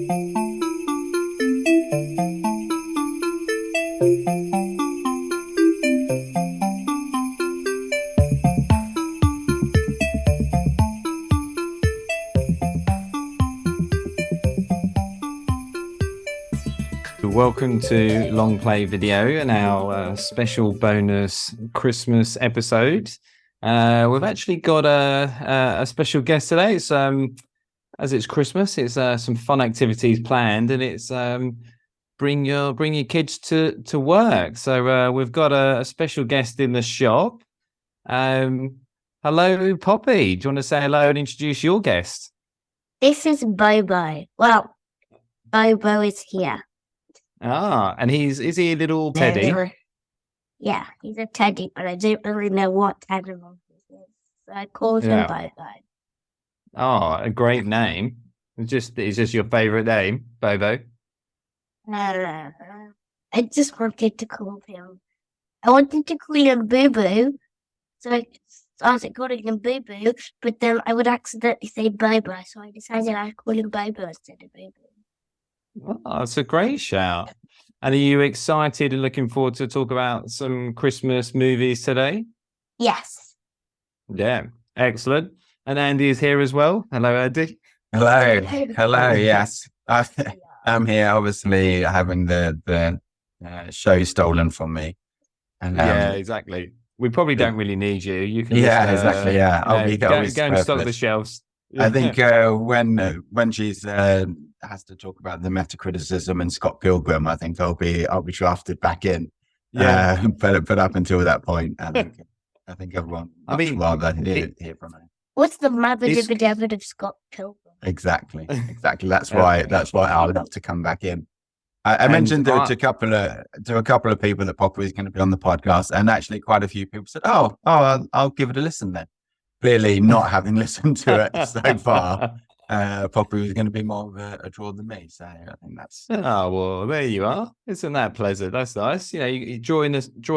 Welcome to Long Play Video and our special bonus Christmas episode. We've actually got a special guest today. It's as it's Christmas, it's some fun activities planned, and it's bring your kids to work. So we've got a special guest in the shop. Hello, Poppy. Do you want to say hello and introduce your guest? This is Bobo. Well, Bobo is here. Ah, and is he a little teddy? Yeah, he's a teddy, but I don't really know what animal he is. So I call him Bobo. Oh, a great name. It's just your favourite name, Bobo? I just wanted to call him. I wanted to call him Boo Boo. So I started calling him Boo Boo, but then I would accidentally say Bobo, so I decided I'd call him Bobo instead of Boo Boo. Oh, it's a great shout. And are you excited and looking forward to talk about some Christmas movies today? Yes. Yeah, excellent. And Andy is here as well. Hello, Andy. Hello. Yes, I'm here. Obviously, having the show stolen from me. And yeah, exactly. We probably don't really need you. You can. Exactly. Yeah, go and stock the shelves. I think when she's has to talk about the meta-criticism and Scott Pilgrim, I think I'll be drafted back in. Yeah. But up until that point, I think everyone. Rather hear from her. What's the mother of Scott Pilgrim? Exactly. That's why I'll have to come back in. I mentioned to a couple of people that Poppy was going to be on the podcast, and actually quite a few people said, "Oh, I'll give it a listen then." Clearly, not having listened to it so far, Poppy was going to be more of a draw than me. So I think that's. Oh well, there you are. Isn't that pleasant? That's nice. You know, you're drawing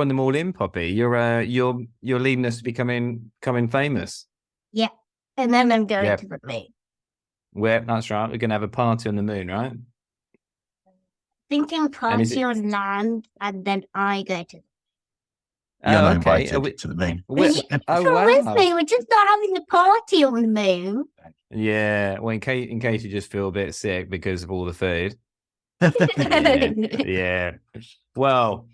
them all in, Poppy. You're leading us to becoming famous. Yeah, and then I'm going to the moon. That's right. We're going to have a party on the moon, right? Thinking party on land, and then I go to. You're not invited to the moon. Wow. With me, we're just not having a party on the moon. Yeah, well, in case you just feel a bit sick because of all the food. Yeah. Well,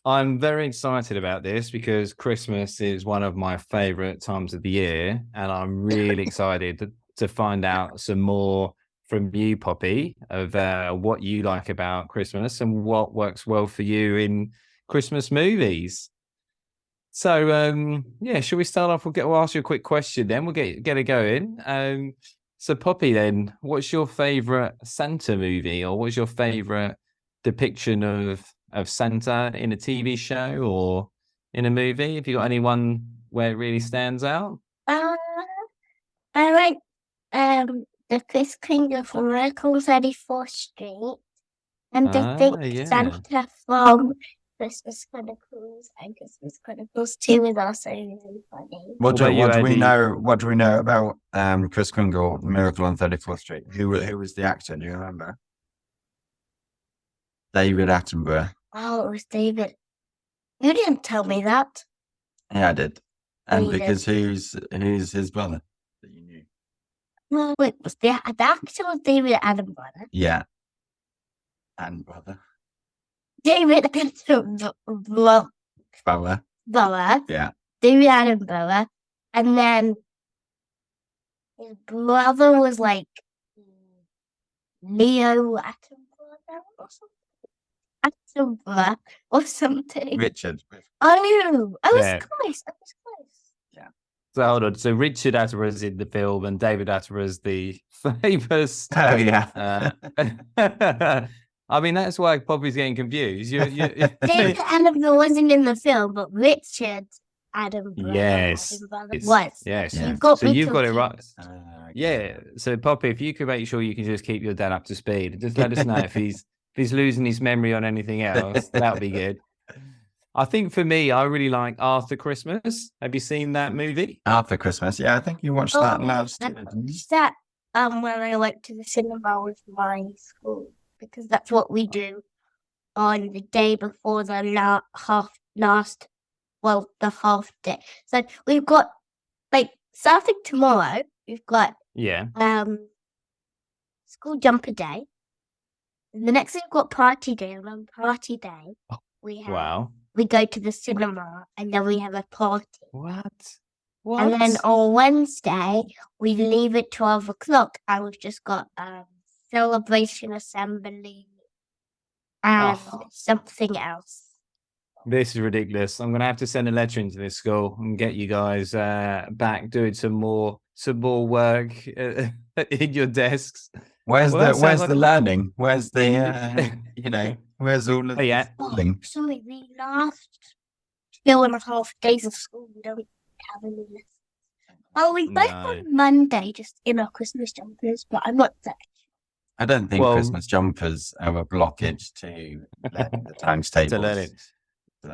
I'm very excited about this because Christmas is one of my favorite times of the year, and I'm really excited to find out some more from you, Poppy, of what you like about Christmas and what works well for you in Christmas movies. So, shall we start off? We'll ask you a quick question then. We'll get it going. So, Poppy, then, what's your favourite Santa movie, or what's your favourite depiction of Santa in a TV show or in a movie? Have you got anyone where it really stands out? I like the Fifth Kingdom from Miracle 34th Street, and I think Santa from Christmas Chronicles and Christmas Chronicles 2 is also really funny. What do we know about Kris Kringle, Miracle on 34th Street? Who was the actor? Do you remember? David Attenborough. Oh, it was David. You didn't tell me that. Yeah, I did. And because who's his brother that you knew? Well, wait, was the actor was David Attenborough? Yeah. And brother. David Attenborough. Yeah. David Attenborough. And then his brother was like Leo Attenborough or something. Richard. Oh, I was close. Yeah. So hold on. So Richard Attenborough is in the film, and David Attenborough is the famous. Oh yeah. I mean, that's why Poppy's getting confused. David Attenborough wasn't in the film, but Richard Attenborough was. Yes. Yeah. You've got it right. Yeah. So Poppy, if you could make sure you can just keep your dad up to speed, just let us know if he's losing his memory on anything else. That would be good. I think for me, I really like Arthur Christmas. Have you seen that movie? Arthur Christmas. Yeah, I think you watched that last. Is that when I went to the cinema with my school, because that's what we do on the day before the the half day. So we've got, like, starting tomorrow, we've got Yeah. school jumper day. And the next we've got party day, and on party day we Wow. go to the cinema, and then we have a party. What? And then on Wednesday we leave at 12 o'clock, and we've just got celebration assembly and something else. This is ridiculous. I'm gonna have to send a letter into this school and get you guys back doing some more work in your desks. Where's the learning? Where's the where's all of the schooling? Sorry, the last 2.5 days of school we don't have any lessons. Oh, we both on Monday just in our Christmas jumpers, but I'm not there. I don't think Christmas jumpers are a blockage to the times tables. To learn it.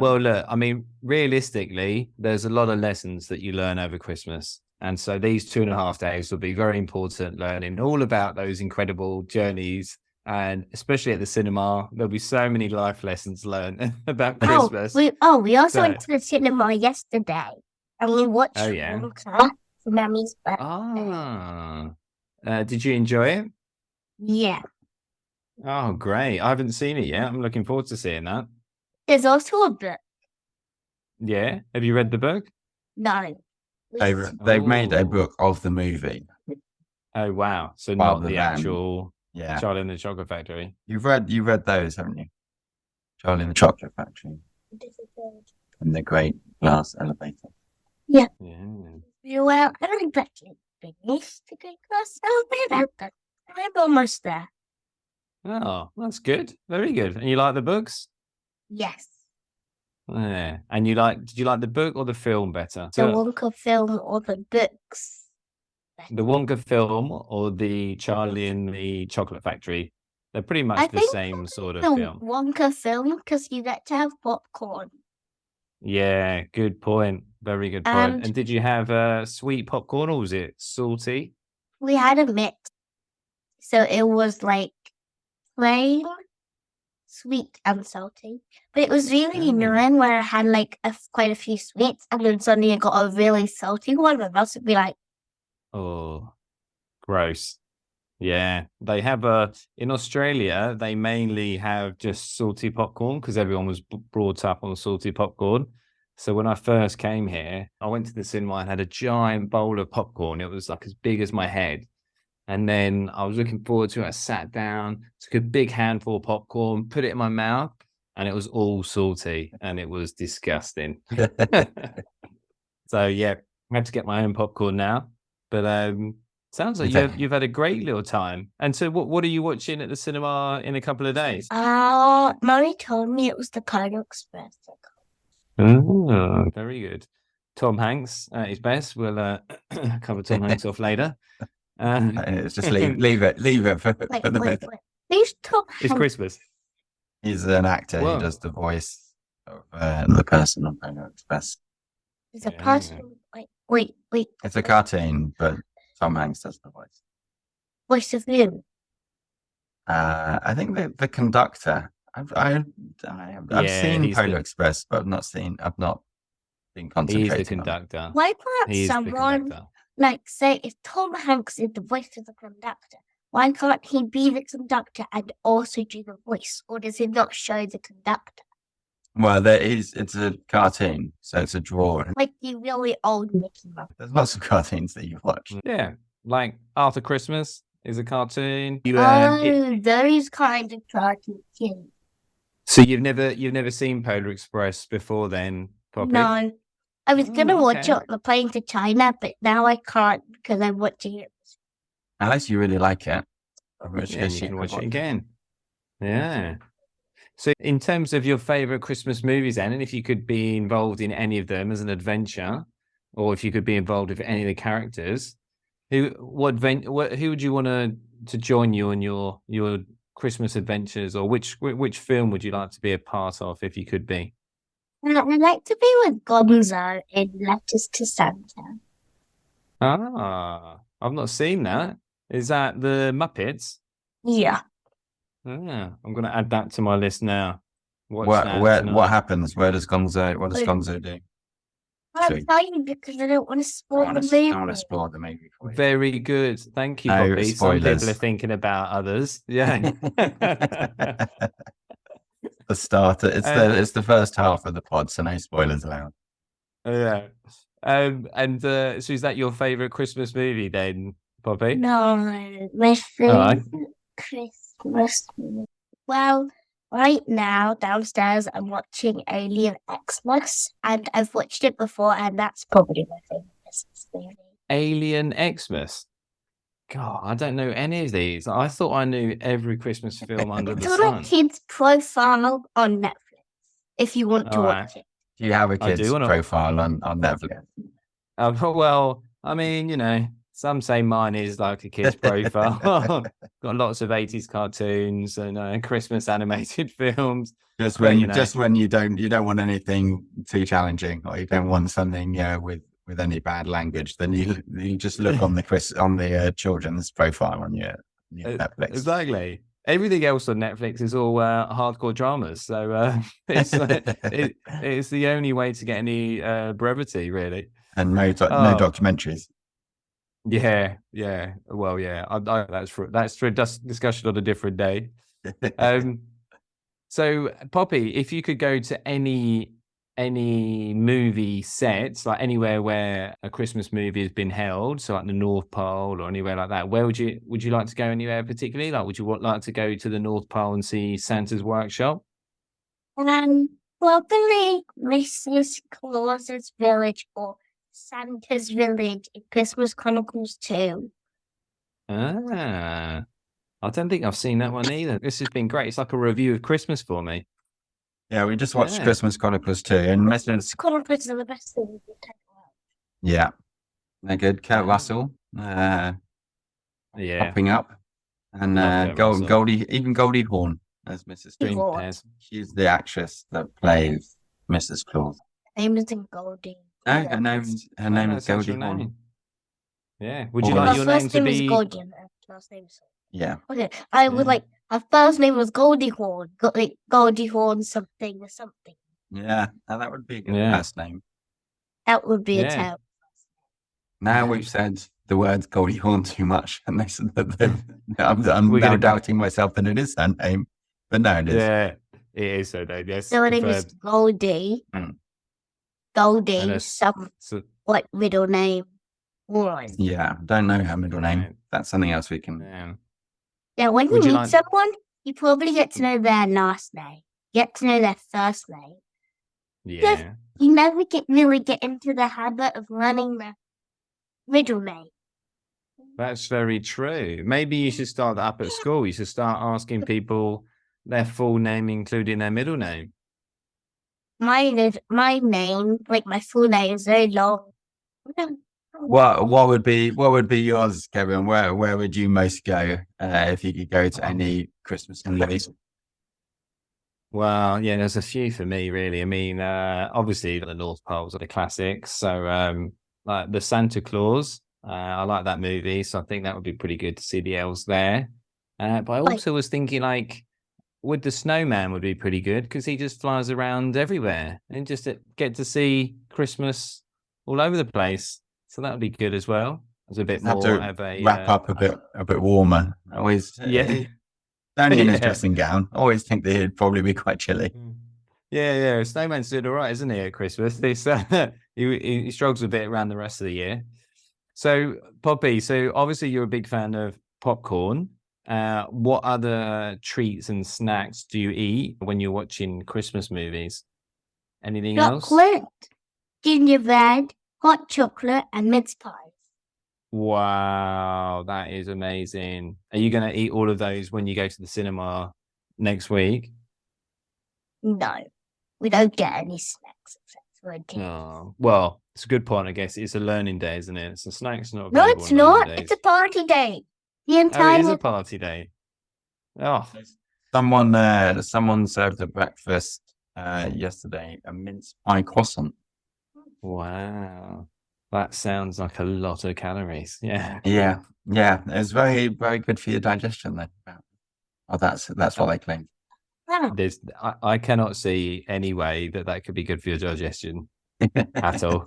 Well, look, I mean, realistically, there's a lot of lessons that you learn over Christmas. And so these 2.5 days will be very important, learning all about those incredible journeys. And especially at the cinema, there'll be so many life lessons learned about Christmas. We also went to the cinema yesterday, and we watched Wonka for Mummy's birthday. Did you enjoy it? Yeah. Oh, great. I haven't seen it yet. I'm looking forward to seeing that. There's also a book. Yeah. Have you read the book? No. They've made a book of the movie. Oh, wow. So not the actual Charlie and the Chocolate Factory. You've read those, haven't you? Charlie and the Chocolate Factory. And the Great Glass Elevator. Yeah. Well, I don't exactly finish the Great Glass Elevator. I'm almost there. Oh, that's good. Very good. And you like the books? Yes. Yeah. And did you like the book or the film better? The Wonka film or the books? The Wonka film or the Charlie and the Chocolate Factory? They're pretty much the same sort of film. The Wonka film, because you get to have popcorn. Yeah, good point. Very good point. And did you have sweet popcorn or was it salty? We had a mix. So it was like plain, sweet and salty. But it was really annoying where I had like quite a few sweets, and then suddenly I got a really salty one, and else would be like, oh, gross. Yeah, they have in Australia, they mainly have just salty popcorn because everyone was brought up on salty popcorn. So when I first came here, I went to the cinema and had a giant bowl of popcorn. It was like as big as my head. And then I was looking forward to it. I sat down, took a big handful of popcorn, put it in my mouth, and it was all salty and it was disgusting. So yeah, I have to get my own popcorn now. But sounds like you've had a great little time. And so what are you watching at the cinema in a couple of days? Mummy told me it was the Polar Express. Oh, very good. Tom Hanks at his best. We'll cover Tom Hanks off later. It's just leave it for the minute. Who's Tom Hanks? It's Christmas. He's an actor. He does the voice of the person on Polar Express. It's a person. Wait. It's a cartoon, but Tom Hanks does the voice. Voice of who? I think the conductor. I've seen Polar Express, but I've not been concentrating. He's the conductor. Why can't someone say if Tom Hanks is the voice of the conductor? Why can't he be the conductor and also do the voice, or does it not show the conductor? Well, it's a cartoon, so it's a drawing. Like the really old Mickey Mouse. There's lots of cartoons that you've watched. Yeah, like After Christmas is a cartoon. Those kind of cartoons. So you've never seen Polar Express before then, Poppy? No. I was going to watch it on the plane to China, but now I can't because I'm watching it. Unless you really like it. You can watch it again. Yeah. So in terms of your favourite Christmas movies, then, and if you could be involved in any of them as an adventure, or if you could be involved with any of the characters, who would you want to join you on your Christmas adventures, or which film would you like to be a part of if you could be? I'd like to be with Gonzo in Letters to Santa. I've not seen that. Is that the Muppets? Yeah. I'm going to add that to my list now. Watch that What tonight. happens? What does Gonzo do? I can't tell you because I don't want to spoil the movie. I don't want to spoil the movie for you. Very good. Thank you, No Poppy. Some spoilers. people are thinking about others. Yeah. The starter. It's the first half of the pod, so no spoilers allowed. Yeah. So is that your favorite Christmas movie then, Poppy? No, my favorite Christmas movie. Well, right now downstairs I'm watching Alien Xmas, and I've watched it before, and that's probably my favorite Christmas movie. Alien Xmas. God, I don't know any of these. I thought I knew every Christmas film under the It's on sun. a kid's profile on Netflix if you want to watch it. Do you have a kid's profile on Netflix? Well, I mean, some say mine is like a kid's profile. Got lots of 80s cartoons and Christmas animated films. Just when you don't want anything too challenging, or you don't want something with any bad language, then you just look on the children's profile on your Netflix. Exactly. Everything else on Netflix is all hardcore dramas, so it's the only way to get any brevity, really. And no documentaries. Yeah. Well, yeah. That's for a discussion on a different day. So, Poppy, if you could go to any movie sets, like anywhere where a Christmas movie has been held, so like the North Pole or anywhere like that, where would you like to go anywhere particularly? Like, would you like to go to the North Pole and see Santa's workshop? Probably Mrs. Claus's village or Santa's village in Christmas Chronicles 2. I don't think I've seen that one either. This has been great. It's like a review of Christmas for me. Yeah, we just watched Christmas Chronicles 2. And Christmas Chronicles are the best thing you can watch. Yeah. They're good. Kurt Russell popping up. And Goldie Hawn as Mrs. Dreampairs. She's the actress that plays Mrs. Claus. Her name isn't Goldie. No, her name is Goldie Hawn. Yeah. Would you like your name to be Goldie and her last name is Yeah. Okay. I would like her first name was Goldie Hawn. Goldie Hawn something or something. Yeah. Now that would be a good last name. That would be a terrible. Now we've said the words Goldie Hawn too much, and I'm now doubting myself that it is her name, but no, it is. Yeah, it is her name. Yes. So her name is Goldie. Goldie, like middle name. Yeah, don't know her middle name. That's something else we can. Yeah, when you meet someone, you probably get to know their last name. Get to know their first name. Yeah. You never really get into the habit of learning their middle name. That's very true. Maybe you should start that up at school. You should start asking people their full name, including their middle name. My name, like my full name, is very long. What would be yours, Kevin? Where would you most go if you could go to any Christmas movies? Well, yeah, there's a few for me, really. I mean, obviously the North Poles are the classics. So, like the Santa Claus, I like that movie. So I think that would be pretty good to see the elves there. But I also was thinking, like, would the snowman would be pretty good because he just flies around everywhere and just get to see Christmas all over the place. So that would be good as well. It's a bit more of a wrap up a bit warmer. Always, only in his dressing gown. I always think that he'd probably be quite chilly. Yeah. Snowman's doing all right, isn't he, at Christmas? He struggles a bit around the rest of the year. So, Poppy, obviously you're a big fan of popcorn. What other treats and snacks do you eat when you're watching Christmas movies? Anything else? Chocolate, gingerbread, hot chocolate, and mince pies. Wow, that is amazing. Are you going to eat all of those when you go to the cinema next week? No, we don't get any snacks except for a dinner. Oh, well, it's a good point, I guess. It's a learning day, isn't it? So snacks not No, it's not. It's a party day. It is a party day. Oh, someone served at breakfast yesterday a mince pie croissant. Wow. That sounds like a lot of calories. Yeah. Yeah. It's very, very good for your digestion then. Oh, that's what they claim. I cannot see any way that could be good for your digestion at all.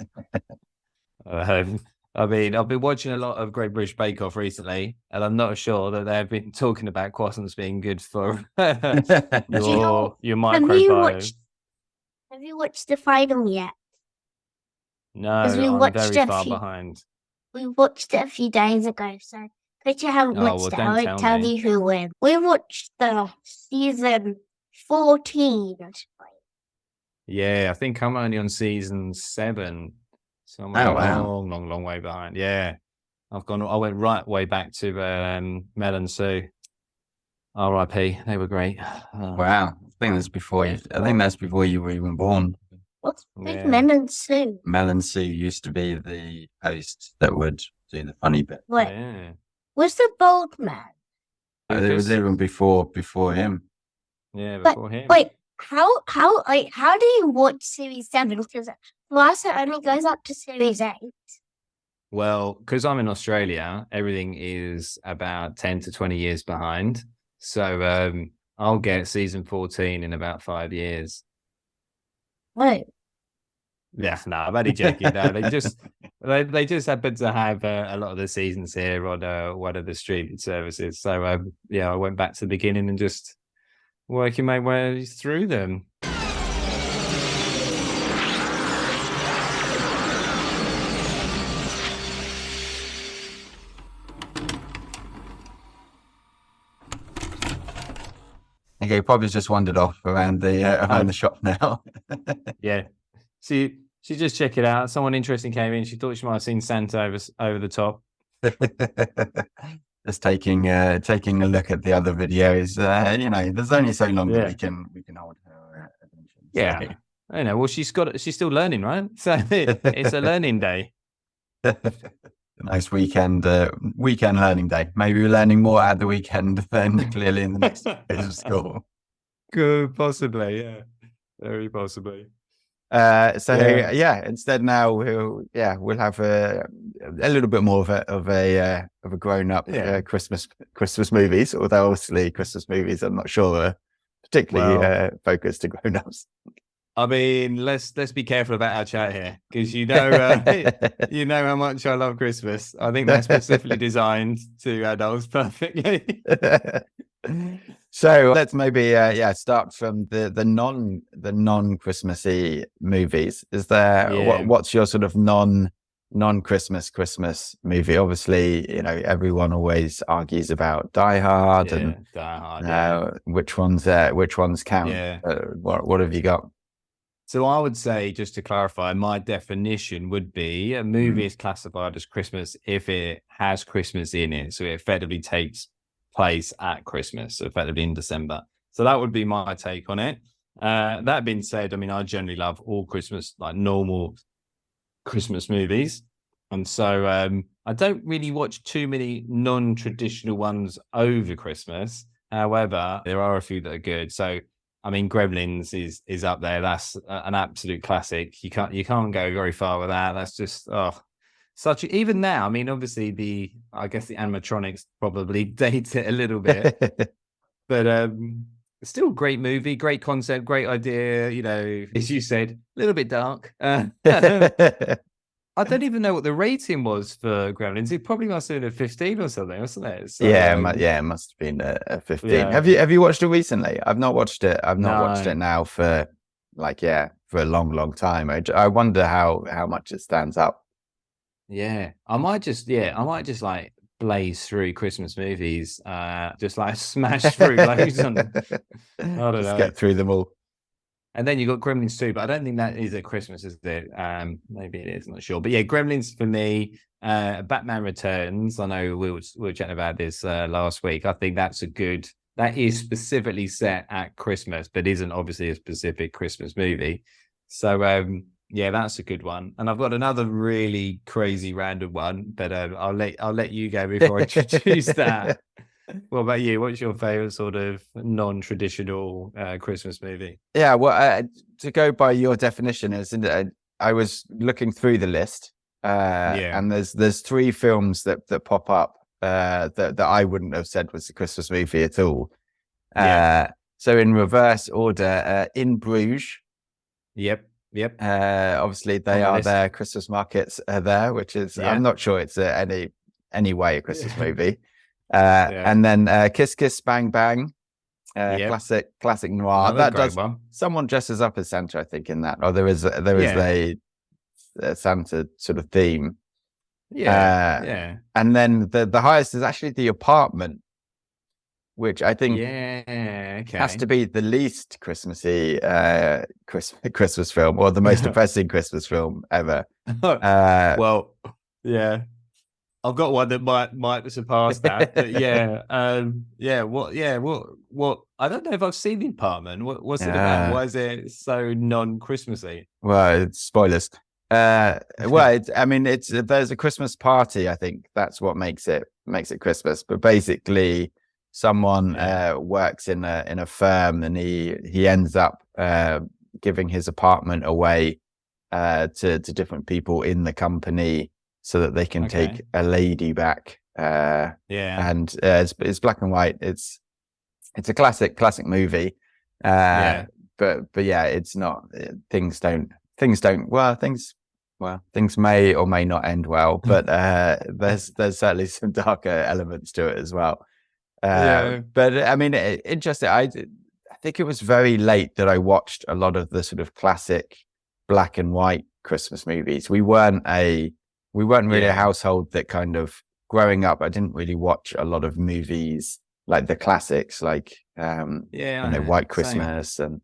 I mean, I've been watching a lot of Great British Bake Off recently, and I'm not sure that they've been talking about croissants being good for your microbiome. Have you watched the final yet? No, I'm very far behind. We watched it a few days ago, so because you haven't watched it, I won't tell you who wins. We watched the season 14. Yeah, I think I'm only on season 7. So I'm a long way behind. Yeah. I went right way back to Mel and Sue. R.I.P. They were great. Wow. I think that's before you were even born. What's with Mel and Sue? Mel and Sue used to be the host that would do the funny bit. Wait, was the bald man? It was even before him. Yeah, before him. Wait, how do you watch series 7? Because last it only goes up to series 8. Well, because I'm in Australia, everything is about 10 to 20 years behind. So I'll get season 14 in about 5 years. Wait. Yeah, no, I'm only joking. No, they just happen to have a lot of the seasons here on one of the streaming services. So I went back to the beginning and just working my way through them. Okay, Poppy's just wandered off around the shop now. Yeah. She just checked it out. Someone interesting came in. She thought she might have seen Santa over the top. Just taking a look at the other videos. There's only so long that we can hold her attention. Yeah. So. I know. Well, she's still learning, right? So it's a learning day. Nice weekend learning day. Maybe we're learning more at the weekend than clearly in the next days of school. Good, possibly, yeah. Very possibly. Instead now we'll have a little bit more of a grown up Christmas movies, although obviously Christmas movies I'm not sure are particularly focused to grown ups. I mean, let's be careful about our chat here, because you know how much I love Christmas. I think that's specifically designed to adults perfectly. So let's maybe start from the non Christmassy movies. Is there what's your sort of non Christmas movie? Obviously, everyone always argues about Die Hard and Die Hard, which ones count. Yeah. What have you got? So I would say, just to clarify, my definition would be a movie is classified as Christmas if it has Christmas in it. So it effectively takes place at Christmas, so effectively in December. So that would be my take on it. That being said, I mean, I generally love all Christmas, like normal Christmas movies. And so I don't really watch too many non-traditional ones over Christmas. However, there are a few that are good. So I mean, Gremlins is up there. That's an absolute classic. You can't go very far with that. That's just even now. I mean, obviously I guess the animatronics probably date it a little bit, but still a great movie, great concept, great idea. As you said, a little bit dark. I don't even know what the rating was for Gremlins. It probably must have been a 15 or something, wasn't it? So, it must have been a 15. Yeah. Have you watched it recently? I've not watched it. I've not watched it now for for a long time. I wonder how much it stands up. Yeah, I might just like blaze through Christmas movies, just like smash through loads on them. I don't know. Get through them all. And then you got Gremlins 2, but I don't think that is at Christmas, is it? Maybe it is, I'm not sure. But yeah, Gremlins for me. Batman Returns. I know we were chatting about this last week. I think that is specifically set at Christmas, but isn't obviously a specific Christmas movie. So that's a good one. And I've got another really crazy random one, but I'll let you go before I introduce that. What about you? What's your favorite sort of non-traditional Christmas movie? Yeah, well, to go by your definition, I was looking through the list and there's 3 films that pop up that I wouldn't have said was a Christmas movie at all. So in reverse order, In Bruges. Yep. Obviously they are their Christmas markets there, which is I'm not sure it's any way a Christmas movie. And then Kiss Kiss Bang Bang, classic noir. That does someone dresses up as Santa, I think, in that, or there is a Santa sort of theme. And then the highest is actually The Apartment, which I think has to be the least Christmassy Christmas film, or the most depressing Christmas film ever. Well, yeah, I've got one that might surpass that. But what? I don't know if I've seen The Apartment. What's it about? Why is it so non-Christmassy? Well, it's spoilers. There's a Christmas party. I think that's what makes it Christmas. But basically, someone works in a firm, and he ends up giving his apartment away to different people in the company so that they can take a lady back. And it's black and white. It's a classic movie. But yeah, it's not. Things may or may not end well. But there's certainly some darker elements to it as well. But I mean, interesting. I think it was very late that I watched a lot of the sort of classic black and white Christmas movies. We weren't really a household that kind of, growing up, I didn't really watch a lot of movies like the classics, like White Christmas and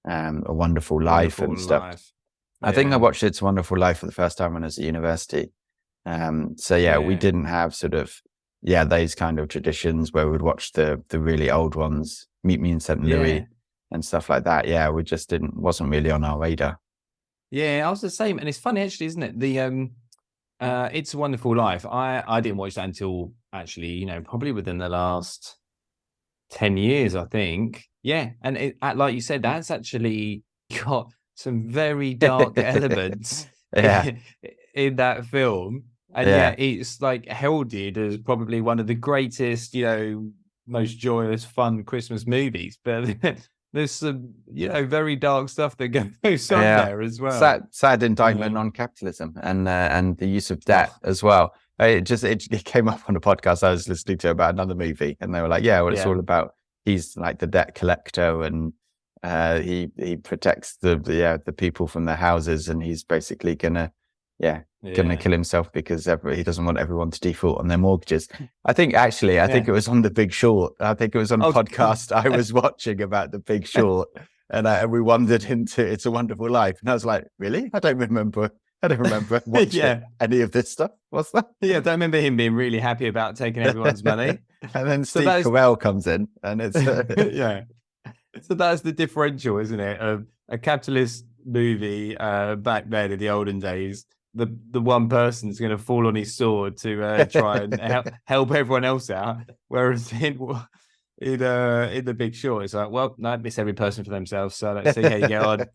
A Wonderful Life and stuff. I think I watched It's a Wonderful Life for the first time when I was at university. We didn't have sort of those kind of traditions where we'd watch the really old ones, Meet Me in St. Louis and stuff like that. We just wasn't really on our radar. I was the same. And it's funny, actually, isn't it? The It's a Wonderful Life. I didn't watch that until actually, probably within the last 10 years, I think. And it, like you said, that's actually got some very dark elements in that film. And it's like heralded as probably one of the greatest, most joyous, fun Christmas movies. But there's some, very dark stuff that goes on there as well. Sad indictment on capitalism and the use of debt as well. It came up on a podcast I was listening to about another movie, and they were like, it's all about, he's like the debt collector, and he protects the people from their houses, and he's basically gonna kill himself because he doesn't want everyone to default on their mortgages. I think it was on The Big Short. I think it was on a podcast I was watching about The Big Short, and we wandered into It's a Wonderful Life, and I was like, really? I don't remember watching any of this stuff. What's that? I don't remember him being really happy about taking everyone's money. And then Steve Carell comes in, and it's So that's the differential, isn't it? A capitalist movie back then in the olden days. The one person's going to fall on his sword to try and help everyone else out, whereas in The Big Short, it's like, well, no, it's every person for themselves. So let's see how you get on.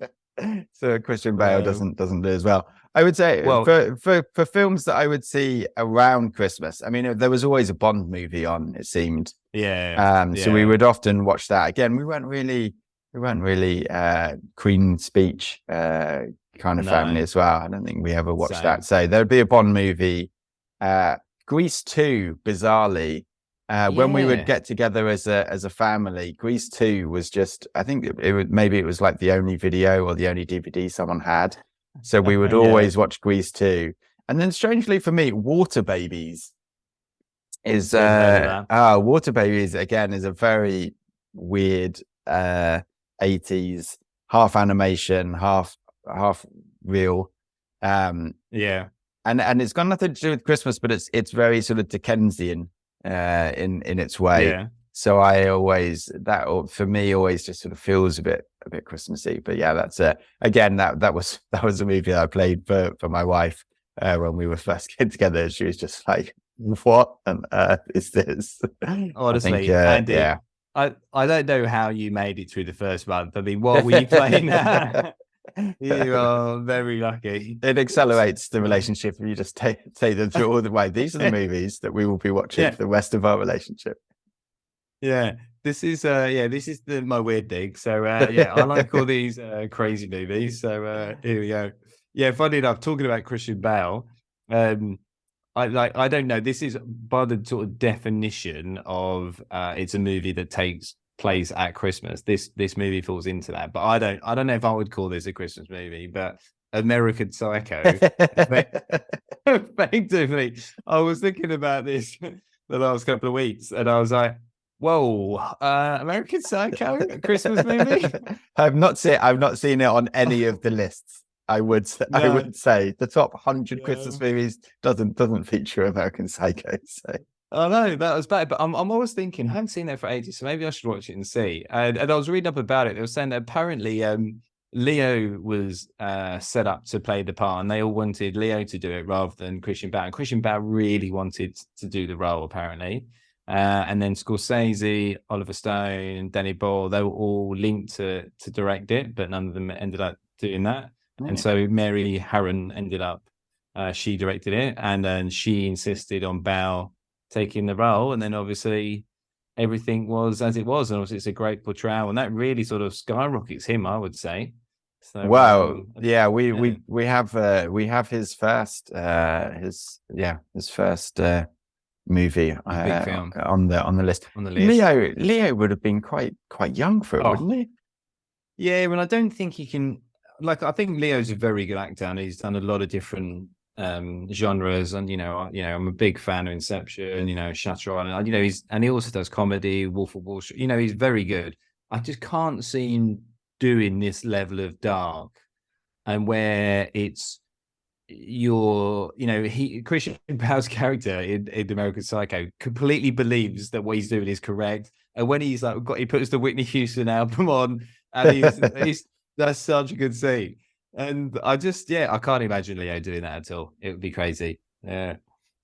So Christian Bale doesn't do as well. I would say for films that I would see around Christmas, I mean, there was always a Bond movie on, it seemed. So we would often watch that. Again, we weren't really Queen's Speech kind of family as well. I don't think we ever watched that. So there'd be a Bond movie. Grease 2, bizarrely, when we would get together as a family, Grease 2 was just, I think it was like the only video or the only DVD someone had. So we would always watch Grease 2. And then strangely for me, Water Babies is Water Babies again is a very weird 80s, half animation, half real. And it's got nothing to do with Christmas, but it's very sort of Dickensian in its way. So for me always just sort of feels a bit Christmassy. But that's again that was a movie that I played for my wife when we were first getting together. She was just like, what on earth is this? Honestly, I don't know how you made it through the first month. I mean, what were you playing? You are very lucky. It accelerates the relationship if you just take them through all the way. These are the movies that we will be watching for the rest of our relationship. Yeah, this is my weird dig. So I like all these crazy movies. So here we go. Yeah, funny enough, talking about Christian Bale, I don't know. This is by the sort of definition of it's a movie that takes place at Christmas. This movie falls into that, but I don't know if I would call this a Christmas movie, but American Psycho. Effectively, I was thinking about this the last couple of weeks, and I was like, "Whoa, American Psycho, a Christmas movie?" I've not seen it on any of the lists. I would say the top 100 Christmas movies doesn't feature American Psycho. So. I know that was bad, but I'm always thinking I haven't seen that for ages, so maybe I should watch it and see. And I was reading up about it. They were saying that apparently Leo was set up to play the part, and they all wanted Leo to do it rather than Christian Bale. And Christian Bale really wanted to do the role, apparently. And then Scorsese, Oliver Stone, Danny Boyle, they were all linked to direct it, but none of them ended up doing that. And so Mary Harron ended up, she directed it, and then she insisted on Bale taking the role, and then obviously everything was as it was, and obviously it's a great portrayal, and that really sort of skyrockets him, I would say. So, wow, we have his first movie big film on the list. Leo would have been quite young for it, wouldn't he? Yeah, and I don't think he can. Like, I think Leo's a very good actor, and he's done a lot of different genres. And I'm a big fan of Inception. Shutter Island. He also does comedy, Wolf of Wall Street. He's very good. I just can't see him doing this level of dark, and where it's Christian Bale's character in American Psycho completely believes that what he's doing is correct, and when he's like, he puts the Whitney Houston album on, and he's that's such a good scene. And I can't imagine Leo doing that at all. It would be crazy. Yeah.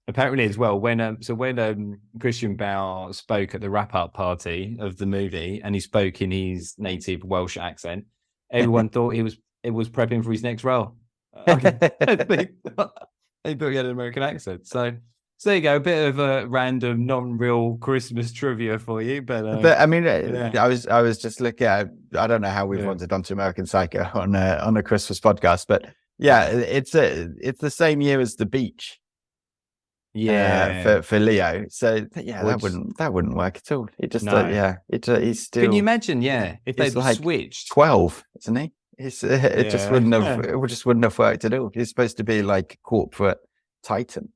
Apparently as well, when Christian Bale spoke at the wrap-up party of the movie, and he spoke in his native Welsh accent, everyone thought it was prepping for his next role. He thought he had an American accent. So there you go, a bit of a random, non-real Christmas trivia for you. But I mean, I was just looking at. I don't know how we've wandered onto American Psycho on a Christmas podcast, but it's the same year as The Beach. For Leo. So that wouldn't work at all. It just he's still. Can you imagine? Yeah, if they like switched 12, isn't he? It just wouldn't have worked at all. He's supposed to be like corporate titan.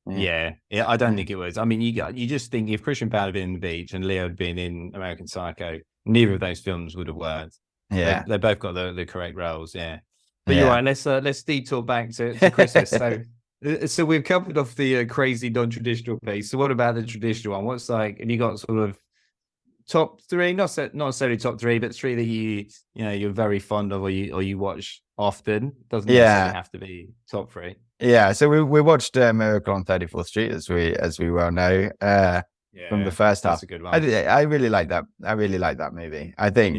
Yeah, I don't think it was. I mean, you just think if Christian Bale had been in The Beach and Leo had been in American Psycho, neither of those films would have worked. Yeah, they both got the correct roles. Yeah, but you're right. Let's detour back to Christmas. So we've covered off the crazy non-traditional piece. So what about the traditional one? What's have you got sort of top three? Not necessarily top three, but three that you're very fond of, or you watch often. Doesn't necessarily have to be top three. Yeah, so we watched Miracle on 34th Street, as we well know, from the first half. That's a good one. I really like that. I really like that movie. I think,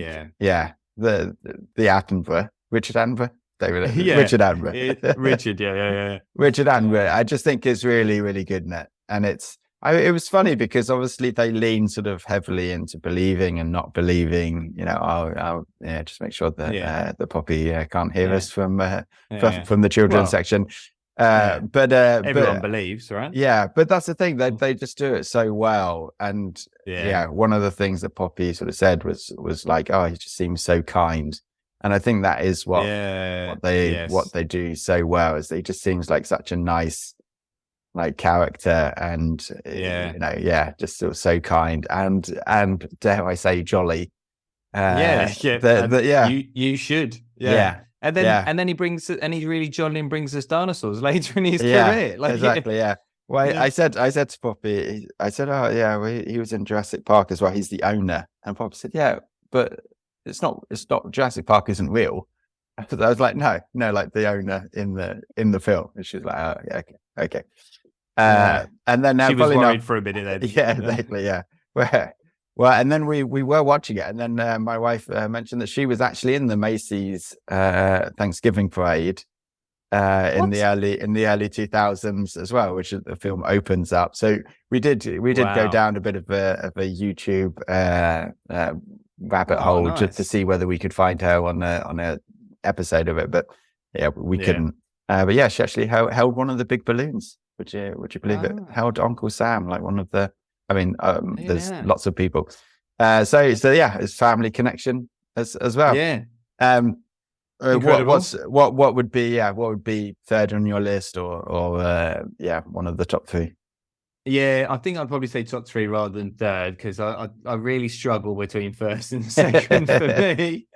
the Attenborough, Richard Attenborough, Richard Attenborough, Richard Attenborough. I just think is really, really good in it, and it was funny because obviously they lean sort of heavily into believing and not believing. I'll just make sure that the Poppy can't hear us from the children's section. But everyone believes, right? Yeah, but that's the thing, they just do it so well. And one of the things that Poppy sort of said was like, oh, he just seems so kind. And I think that is what they do so well, is he just seems like such a nice character, and just so kind and dare I say jolly. You should. And then he really jolly and brings us dinosaurs later in his career. Exactly. Yeah. Well, I said to Poppy, I said, oh yeah, well, he was in Jurassic Park as well. He's the owner. And Poppy said, yeah, but it's not Jurassic Park isn't real. I was like, no, like the owner in the film. And she was like, oh yeah, okay. And then now she was worried for a minute then. Yeah, exactly. Yeah. Where Well, and then we were watching it, and then my wife mentioned that she was actually in the Macy's Thanksgiving parade in the early 2000s as well, which the film opens up. So we did go down a bit of a YouTube rabbit hole just to see whether we could find her on a episode of it, but yeah, we couldn't. But yeah, she actually held one of the big balloons. Would you believe it? Held Uncle Sam, like one of the. I mean, there's lots of people. So yeah, it's family connection as well. Yeah. What would be third on your list, or one of the top three? Yeah, I think I'd probably say top three rather than third, because I really struggle between first and second for me.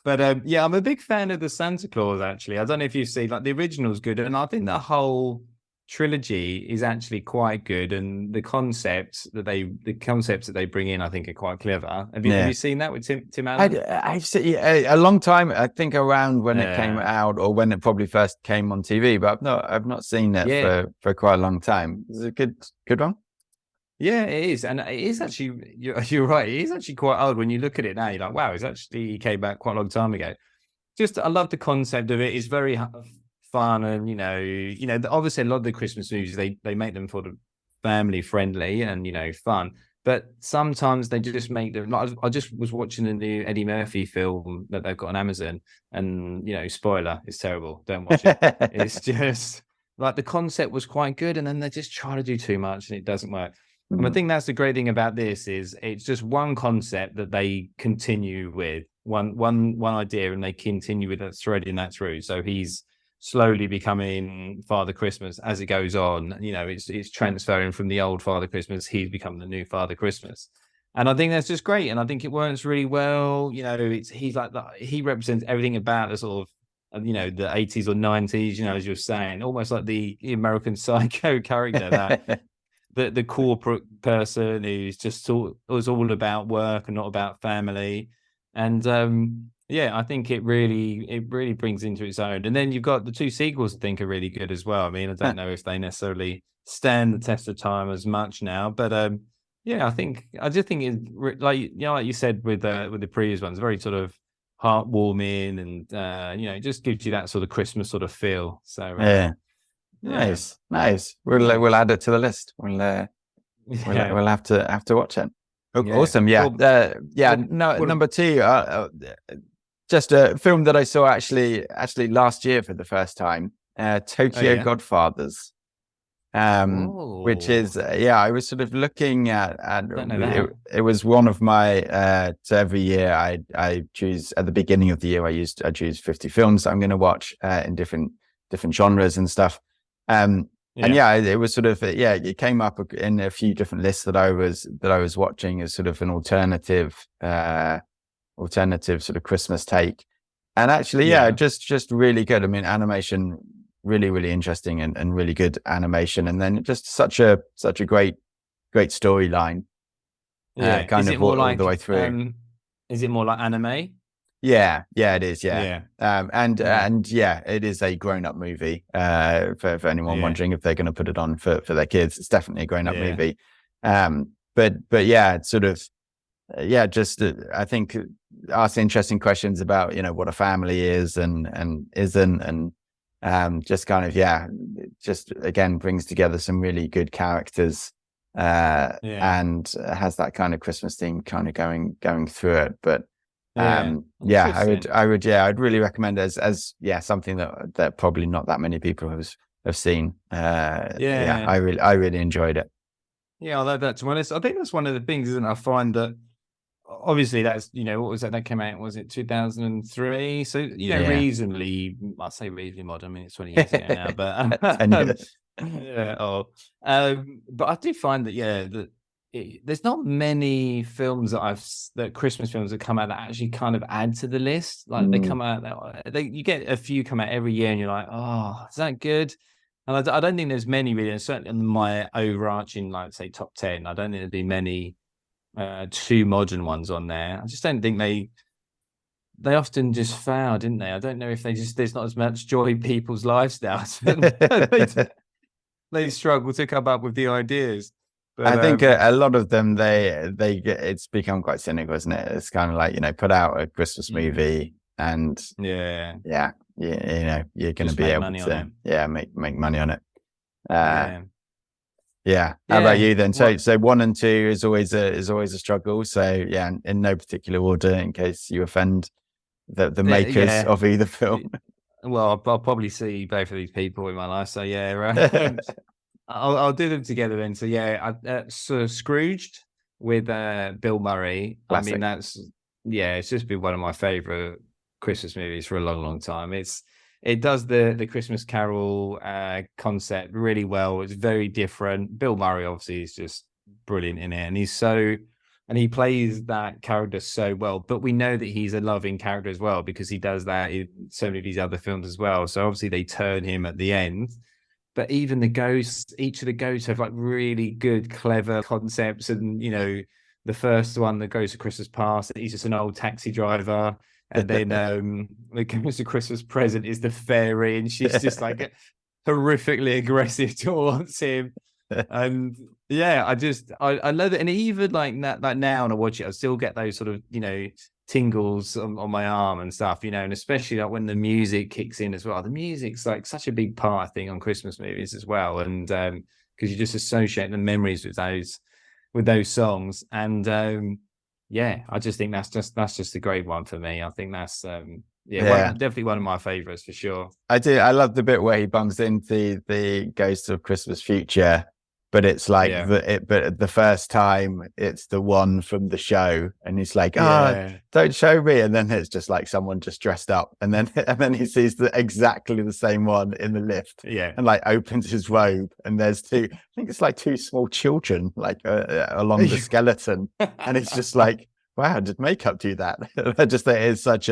But yeah, I'm a big fan of the Santa Claus, actually. I don't know if you've seen, like, the original's good, and I think the whole trilogy is actually quite good, and the concepts that they bring in, I think, are quite clever. Have you seen that with Tim Allen? I've seen a long time, I think, around when it came out, or when it probably first came on TV, but I've not seen it for quite a long time. Is it a good one? Yeah, it is, and it is actually, you're right, it is actually quite old when you look at it now. You're like, wow, he came back quite a long time ago. Just, I love the concept of it. It's very fun, and obviously a lot of the Christmas movies, they make them for the family friendly and fun, but sometimes they just make them, like, I just was watching the new Eddie Murphy film that they've got on Amazon, and spoiler, it's terrible, don't watch it. It's just like, the concept was quite good, and then they just try to do too much and it doesn't work. And I think that's the great thing about this, is it's just one concept that they continue with, one idea, and they continue with that, threading that through. So he's slowly becoming Father Christmas as it goes on. It's transferring from the old Father Christmas. He's become the new Father Christmas, and I think that's just great. And I think it works really well. He's like he represents everything about the sort of the 80s or 90s. As you're saying, almost like the American Psycho character, that the corporate person who's just was all about work and not about family. And I think it really brings into its own. And then you've got the two sequels, I think, are really good as well. I mean, I don't know if they necessarily stand the test of time as much now, but I just think it's like you said with the previous ones, very sort of heartwarming, and it just gives you that sort of Christmas sort of feel. So nice. We'll add it to the list. We'll have to watch it. Awesome. Number two, just a film that I saw actually last year for the first time, Tokyo Godfathers, which is I was sort of looking at it was one of my so every year I choose, at the beginning of the year I choose 50 films I'm going to watch in different genres and stuff. And it was sort of it came up in a few different lists that I was watching as sort of an alternative sort of Christmas take, and actually just really good. I mean, animation really, really interesting, and really good animation, and then just such a great storyline, kind of all the way through. Is it more like anime? Yeah, it is. Yeah. And it is a grown-up movie. For anyone wondering if they're going to put it on for their kids, it's definitely a grown-up movie. But it's sort of just I think ask interesting questions about what a family is and isn't, and just kind of just again brings together some really good characters, and has that kind of Christmas theme kind of going through it, but. I'd really recommend it as something that probably not that many people have seen. I really enjoyed it. Yeah, although that's one. I think that's one of the things, isn't it? I find that obviously that's what was that came out? Was it 2003? So reasonably, I say reasonably modern. I mean, it's 20 years ago now, but 10 years. But I do find that there's not many films that Christmas films that come out that actually kind of add to the list. Like they come out, you get a few come out every year, and you're like, oh, is that good? And I don't think there's many really. And certainly in my overarching, like say top 10, I don't think there'd be many too modern ones on there. I just don't think they often just fail, didn't they? I don't know if there's not as much joy in people's lifestyles. They struggle to come up with the ideas. But, I think a lot of them, it's become quite cynical, isn't it? It's kind of like, put out a Christmas movie and you're going to be able to make money on it. How about you then? So 1 and 2 is always a struggle. So in no particular order, in case you offend the makers of either film. Well, I'll probably see both of these people in my life. So right. I'll do them together then. So so Scrooged with Bill Murray. Classic. I mean, it's just been one of my favorite Christmas movies for a long time. It does the Christmas Carol concept really well. It's very different. Bill Murray obviously is just brilliant in it, and he plays that character so well. But we know that he's a loving character as well, because he does that in so many of these other films as well. So obviously they turn him at the end. But even each of the ghosts have like really good, clever concepts. And, the first one, the Ghost of Christmas Past, he's just an old taxi driver. And then the Ghost of Christmas Present is the fairy, and she's just like horrifically aggressive towards him. And I love it. And even like now when I watch it, I still get those sort of, tingles on my arm and stuff, and especially like when the music kicks in as well. The music's like such a big part, I think, on Christmas movies as well, and because you just associate the memories with those songs. And I just think that's just a great one for me. I think that's definitely one of my favorites for sure. I do. I love the bit where he bumps into the Ghost of Christmas Future, but it's like but the first time it's the one from the show, and he's like, don't show me. And then it's just like someone just dressed up, and then he sees exactly the same one in the lift, and like opens his robe, and there's I think it's like 2 small children like along the skeleton, and it's just like, wow, did makeup do that? I just think it's such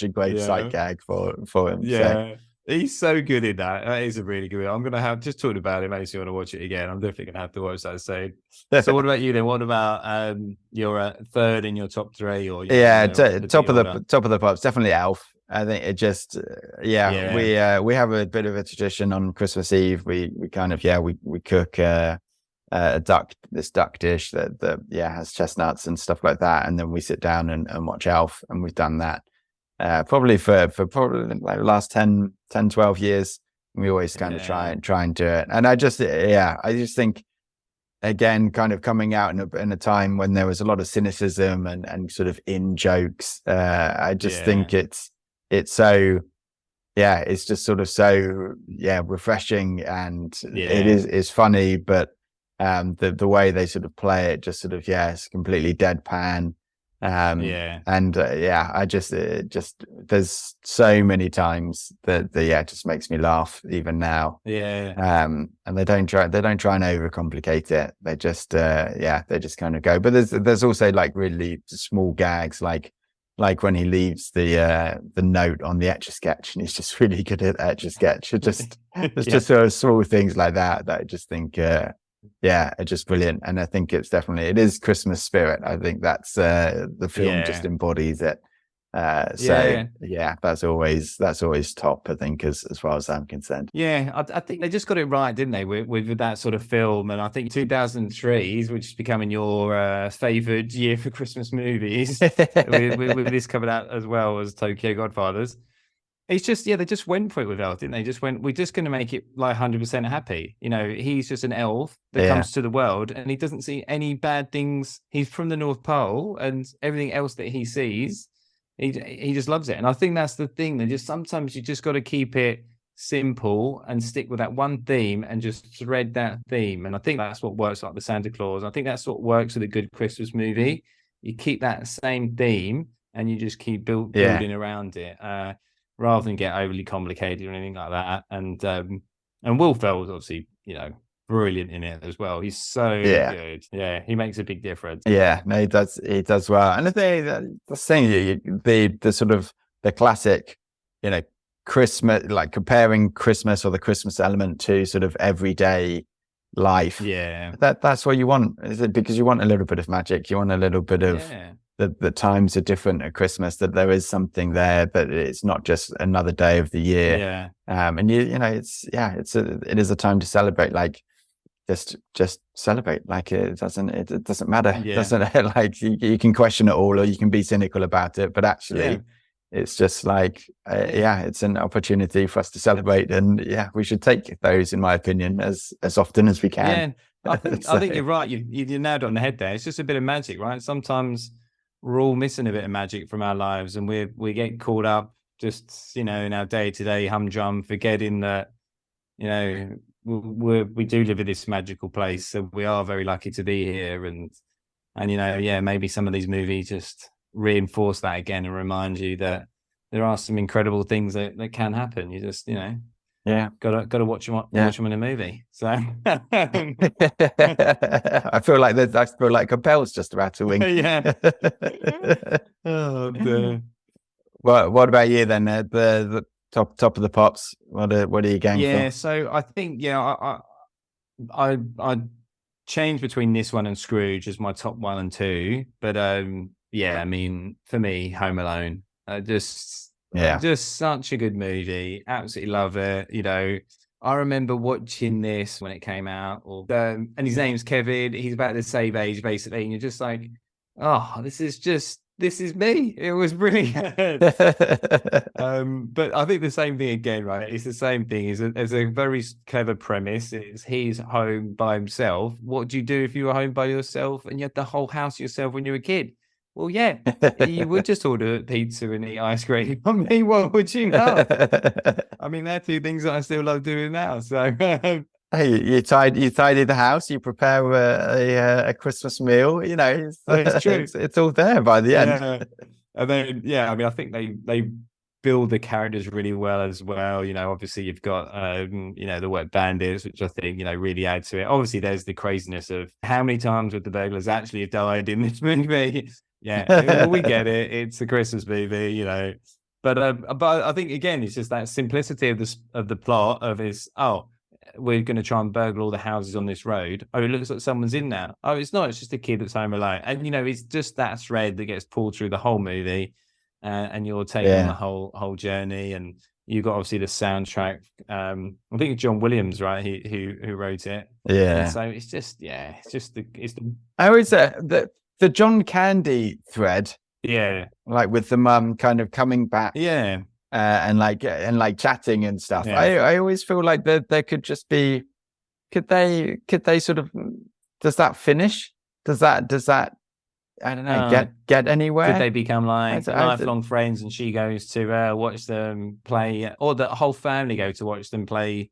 a great sight gag for him. So. He's so good in that. That is a really good one. I'm going to have just talking about it makes me want to watch it again. I'm definitely going to have to watch that soon. So what about you then? What about your third in your top 3? Or top of the pops, definitely Elf. I think it just we have a bit of a tradition on Christmas Eve. We kind of we cook a duck dish that has chestnuts and stuff like that, and then we sit down and watch Elf, and we've done that probably for like the last 10-12 years. We always kind of try and do it. And I just think, again, kind of coming out in a time when there was a lot of cynicism and sort of in jokes, I just think it's so it's just sort of so refreshing, and it's funny, but the way they sort of play it just sort of it's completely deadpan. I just there's so many times that just makes me laugh even now. And they don't try and overcomplicate it. They just they just kind of go. But there's also like really small gags, like when he leaves the note on the Etch-a-Sketch, and he's just really good at Etch-a-Sketch. It's just sort of small things like that I just think it's just brilliant. And I think it is Christmas spirit. I think that's the film just embodies it. That's always top, I think, as far as I'm concerned. I think they just got it right, didn't they, with that sort of film. And I think 2003, which is becoming your favored year for Christmas movies, with this coming out as well as Tokyo Godfathers. It's just, they just went for it with Elf, didn't they? Just went, we're just going to make it like 100% happy. He's just an elf that comes to the world, and he doesn't see any bad things. He's from the North Pole, and everything else that he sees, he just loves it. And I think that's the thing. That just sometimes you just got to keep it simple and stick with that one theme and just thread that theme. And I think that's what works, like the Santa Claus. I think that's what works with a good Christmas movie. You keep that same theme and you just keep building around it. Rather than get overly complicated or anything like that. And Will Ferrell's obviously, brilliant in it as well. He's so good. Yeah, he makes a big difference. Yeah, no, he does well. And the thing, the sort of the classic, Christmas, like comparing Christmas or the Christmas element to sort of everyday life. Yeah, that's what you want. Is it because you want a little bit of magic? You want a little bit of. The times are different at Christmas, that there is something there, that it's not just another day of the year. And it is a time to celebrate. Like just celebrate. Like it doesn't matter. Yeah. It doesn't like you can question it all or you can be cynical about it, but actually it's just like it's an opportunity for us to celebrate, and we should take those, in my opinion, as often as we can. I think you're right. You nailed it on the head there. It's just a bit of magic, right? Sometimes we're all missing a bit of magic from our lives, and we get caught up just, in our day-to-day humdrum, forgetting that, we do live in this magical place. So we are very lucky to be here. And maybe some of these movies just reinforce that again and remind you that there are some incredible things that can happen. You just, gotta watch them in a movie. So I feel like a bell's just about to ring. Oh, dear. What about you then? The top of the pops. What are you going for? So I think I changed between this one and Scrooge as my top 1 and 2. But I mean, for me, Home Alone, just such a good movie. Absolutely love it. I remember watching this when it came out, and his name's Kevin. He's about the same age, basically, and you're just like, oh, this is me. It was brilliant. But I think the same thing again, right? It's the same thing. It's a very clever premise. He's home by himself. What do you do if you were home by yourself and you had the whole house yourself when you were a kid? Well, you would just order pizza and eat ice cream. I mean, what would you know? I mean, they're two things that I still love doing now. So, hey, you tidy the house, you prepare a Christmas meal. It's true. It's all there by the end. And then, I mean, I think they build the characters really well as well. Obviously you've got the wet bandits, which I think really add to it. Obviously, there's the craziness of how many times would the burglars actually have died in this movie. We get it. It's a Christmas movie, But I think again, it's just that simplicity of the plot of we're going to try and burgle all the houses on this road. Oh, it looks like someone's in now. Oh, it's not. It's just a kid that's home alone. And it's just that thread that gets pulled through the whole movie, and you're taking on the whole journey. And you've got obviously the soundtrack. I think it's John Williams, right? Who wrote it. Yeah. And so it's just the. I always the John Candy thread. Yeah. Like with the mum kind of coming back. Yeah. And chatting and stuff. I always feel like there could just be. Could they sort of? Does that finish? Does that? I don't know. Get anywhere? Could they become like lifelong friends? And she goes to watch them play, or the whole family go to watch them play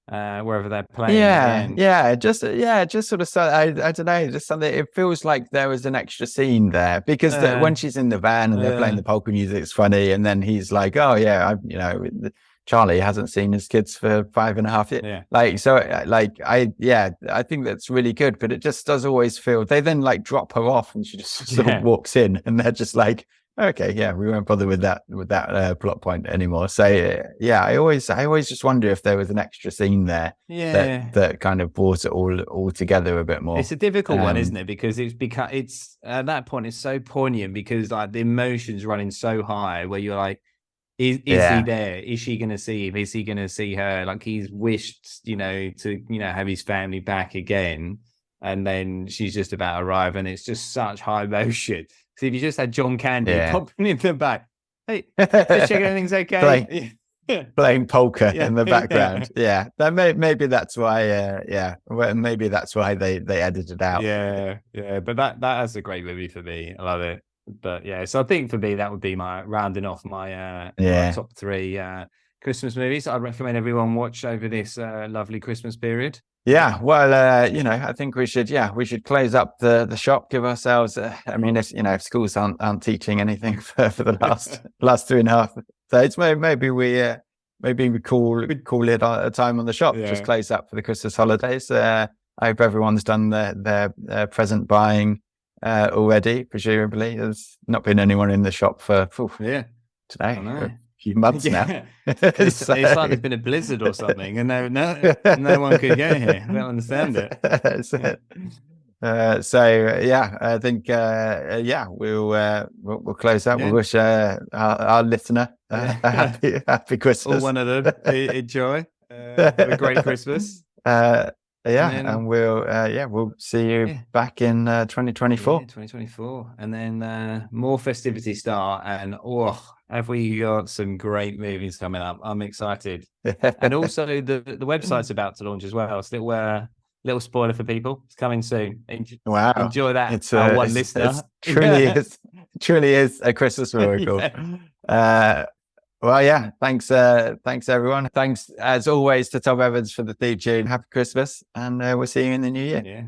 wherever they're playing. Just sort of. I don't know. Just something. It feels like there was an extra scene there because when she's in the van and they're playing the polka music, it's funny, and then he's like, "Oh yeah, Charlie hasn't seen his kids for 5.5 years." I think that's really good, but it just does always feel they then drop her off and she just sort of walks in, and they're just like, okay, we won't bother with that plot point anymore. So I always just wonder if there was an extra scene there that kind of brought it all together a bit more. It's a difficult one, isn't it? Because it's at that point it's so poignant because the emotions running so high where you're like, is he there? Is she going to see him? Is he going to see her? Like he's wished, to have his family back again, and then she's just about to arrive, and it's just such high emotion. So if you just had John Candy popping in the back, hey, just checking everything's okay. Playing polka in the background. Then maybe that's why. Maybe that's why they edited it out. But that's a great movie for me. I love it. But so I think for me that would be my rounding off my top 3 Christmas movies I'd recommend everyone watch over this lovely Christmas period. Well, I think we should close up the shop, give ourselves. I mean, if schools aren't teaching anything for the last 3.5, so it's maybe we call it a time on the shop. Just close up for the Christmas holidays. I hope everyone's done their present buying already. Presumably, there's not been anyone in the shop for today. Few months now. It's like there's been a blizzard or something, and no one could get here. I don't understand it. I think we'll close out. We wish our listener a happy Christmas. All one of them enjoy. Have a great Christmas. and we'll see you back in 2024. 2024, and then more festivities start, and have we got some great movies coming up? I'm excited. And also the website's about to launch as well. It's a little spoiler for people. It's coming soon. Enjoy that. It's one listener. It truly is a Christmas miracle. Thanks everyone. Thanks as always to Tom Evans for the theme tune. Happy Christmas, and we'll see you in the new year. Yeah.